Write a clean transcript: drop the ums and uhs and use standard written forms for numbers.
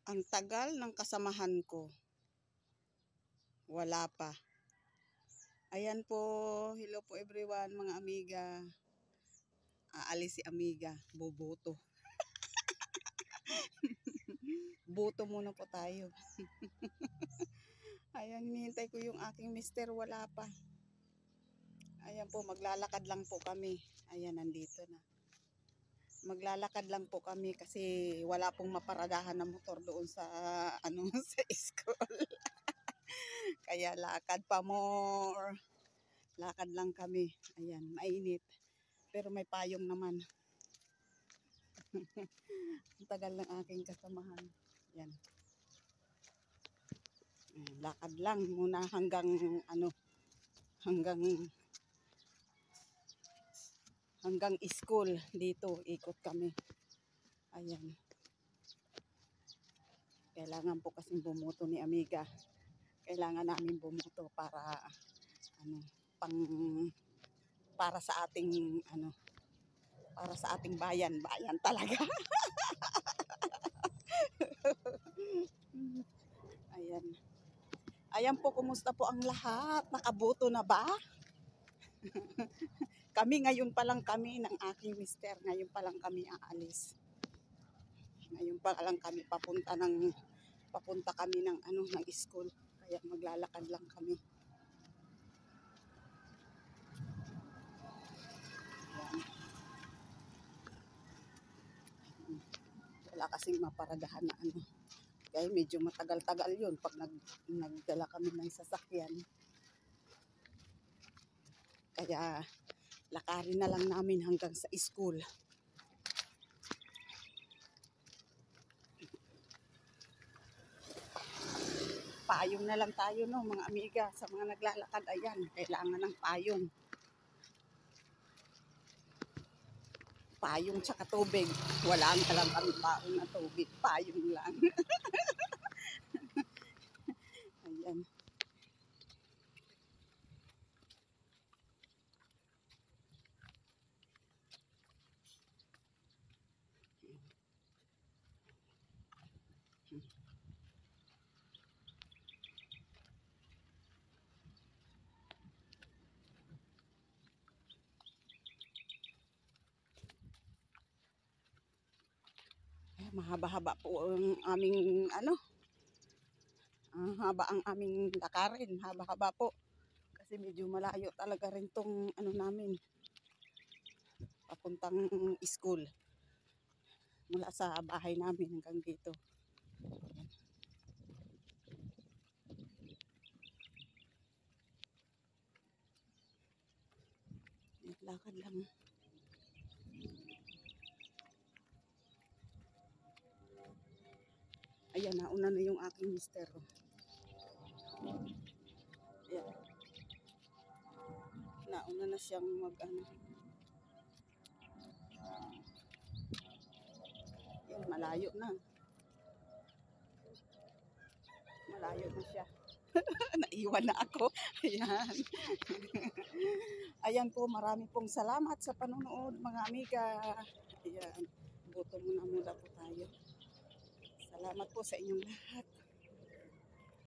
Ang tagal ng kasamahan ko. Wala pa. Ayan po. Hello po everyone, mga amiga. Aalis si amiga. Boboto. Boto muna po tayo. Ayan, hinihintay ko yung aking mister. Wala pa. Ayan po, maglalakad lang po kami. Ayan, nandito na. Maglalakad lang po kami kasi wala pong maparadahan na motor doon sa sa school. Kaya lakad pa more. Lakad lang kami. Ayan, mainit. Pero may payong naman. Ang tagal ng aking kasamahan. Ayan. Lakad lang muna hanggang hanggang school. Dito ikot kami. Ayan. Kailangan po kasing bumuto ni amiga. Kailangan namin bumuto para para sa ating para sa ating bayan talaga. Ayan. Ayan po, kumusta po ang lahat? Nakaboto na ba? Kami ngayon pa lang kami ng aking mister. Ngayon pa lang kami aalis. Ngayon pa lang kami papunta kami ng ng school. Kaya maglalakad lang kami. Ayan. Wala kasing maparadahan na Kaya medyo matagal-tagal yun pag nagdala kami ng sasakyan. Kaya lakarin na lang namin hanggang sa school. Payong na lang tayo mga amiga sa mga naglalakad. Ayan, kailangan ng payong. Payong tsaka tubig. Wala lang kami baon na tubig. Payong lang. Ayan. Mahaba-haba po ang aming haba ang aming lakarin. Haba-haba po. Kasi medyo malayo talaga rin tong namin. Papuntang school. Mula sa bahay namin hanggang dito. Lakad lang. Ayan, nauna na yung aking mister. Ayan. Nauna na siyang Ayan, malayo na. Malayo na siya. Naiwan na ako. Ayan. Ayan po, marami pong salamat sa panonood, mga amiga. Ayan, boto muna po tayo. Salamat po sa inyong lahat.